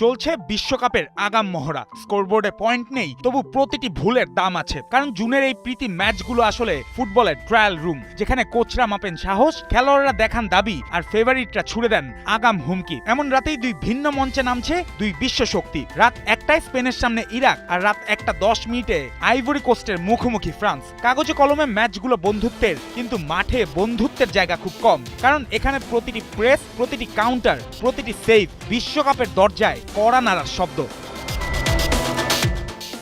চলছে বিশ্বকাপের আগাম মহড়া। স্কোরবোর্ডে পয়েন্ট নেই, তবু প্রতিটি ভুলের দাম আছে। কারণ জুনের এই প্রীতি ম্যাচগুলো আসলে ফুটবলের ট্রায়াল রুম, যেখানে কোচরা মাপেন সাহস, খেলোয়াড়রা দেখান দাবি, আর ফেভারিটরা ছুড়ে দেন আগাম হুমকি। এমন রাতেই দুই ভিন্ন মঞ্চে নামছে দুই বিশ্ব শক্তি। রাত 1টায় স্পেনের সামনে ইরাক, আর রাত 1:10 আইভরি কোস্টের মুখোমুখি ফ্রান্স। কাগজে কলমে ম্যাচগুলো বন্ধুত্বের, কিন্তু মাঠে বন্ধুত্বের জায়গা খুব কম। কারণ এখানে প্রতিটি প্রেস, প্রতিটি কাউন্টার, প্রতিটি সেভ বিশ্বকাপের দরজায় কড়া নাড়ার শব্দ।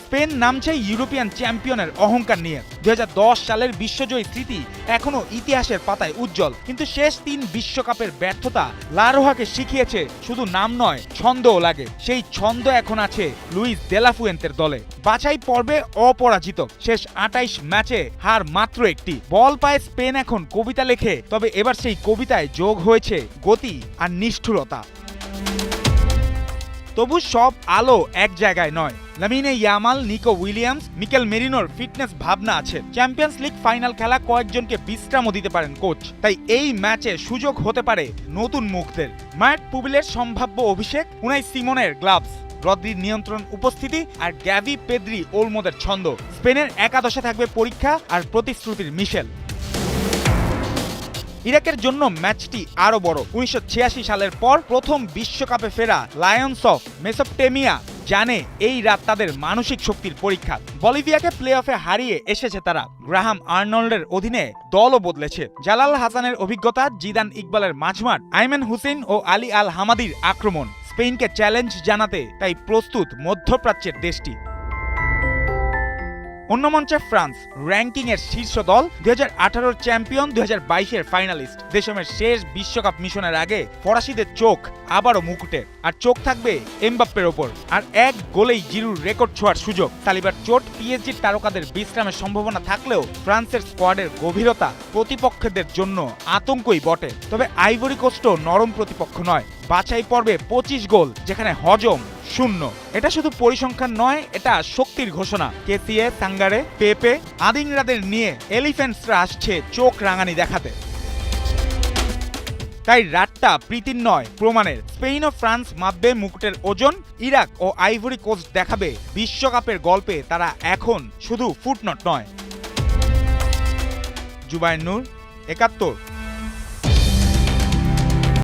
স্পেন নামছে ইউরোপিয়ান চ্যাম্পিয়নের অহংকার নিয়ে। 2010 সালের বিশ্বজয়ী স্মৃতি এখনো ইতিহাসের পাতায় উজ্জ্বল। কিন্তু শেষ 3 বিশ্বকাপের ব্যর্থতা লা রোহাকে শিখিয়েছে শুধু নাম নয়, ছন্দও লাগে। সেই ছন্দ এখন আছে লুইস দে লা ফুয়েন্তের দলে। বাছাই পর্বে অপরাজিত, শেষ 28 ম্যাচে হার মাত্র একটি। বল পায় স্পেন এখন কবিতা লেখে, তবে এবার সেই কবিতায় যোগ হয়েছে গতি আর নিষ্ঠুরতা। তবু সব আলো এক জায়গায় নয়। Lamine Yamal, Nico Williams, Mikel মেরিনোর ফিটনেস ভাবনা আছে। চ্যাম্পিয়ন্স লিগ ফাইনাল খেলা কয়েকজনকে বিশ্রামও দিতে পারেন কোচ। তাই এই ম্যাচে সুযোগ হতে পারে নতুন মুখদের। মায়ার্ট পুবিলের সম্ভাব্য অভিষেক, উনাই সিমনের গ্লাভস, রদ্রির নিয়ন্ত্রণ উপস্থিতি, আর গ্যাভি পেদ্রি ওলমোদের ছন্দ। স্পেনের একাদশে থাকবে পরীক্ষা আর প্রতিশ্রুতির মিশেল। ইরাকের জন্য ম্যাচটি আরো বড়। 1986 সালের পর প্রথম বিশ্বকাপে ফেরা লায়ন্স অফ মেসোপটেমিয়া জানে এই রাত তাদের মানসিক শক্তির পরীক্ষা। বলিভিয়াকে প্লে অফে হারিয়ে এসেছে তারা। গ্রাহাম আর্নল্ডের অধীনে দলও বদলেছে। জালাল হাসানের অভিজ্ঞতা, জিদান ইকবালের মাঝমাঠ, আইমান হুসেইন ও আলী আল হামাদির আক্রমণ স্পেনকে চ্যালেঞ্জ জানাতে তাই প্রস্তুত মধ্যপ্রাচ্যের দেশটি। অন্য মঞ্চে ফ্রান্স, র্যাঙ্কিং এর শীর্ষ দল, 2018 চ্যাম্পিয়ন, 2022 ফাইনালিস্ট। দেশমের শেষ বিশ্বকাপ মিশনের আগে ফরাসিদের চোখ আবারও মুকুটে, আর চোখ থাকবে এমবাপ্পের ওপর। আর এক গোলেই জিরুর রেকর্ড ছোঁয়ার সুযোগ। তালিবার চোট, পিএসজির তারকাদের বিশ্রামের সম্ভাবনা থাকলেও ফ্রান্সের স্কোয়াডের গভীরতা প্রতিপক্ষদের জন্য আতঙ্কই বটে। তবে আইভরি কোস্টও নরম প্রতিপক্ষ নয়। বাছাই পর্বে 25 গোল, যেখানে হজম শূন্য। এটা শুধু পরিসংখ্যান নয়, এটা শক্তির ঘোষণা। কেসিএ, সাঙ্গারে, পেপে, আদিংরাদের নিয়ে এলিফ্যান্টসরা আসছে চোখ রাঙানি দেখাতে। তাই রাতটা প্রীতির নয়, প্রমাণের। স্পেন ও ফ্রান্স মাপবে মুকুটের ওজন, ইরাক ও আইভরি কোস্ট দেখাবে বিশ্বকাপের গল্পে তারা এখন শুধু ফুটনট নয়। জুবায়ের নূর, 71।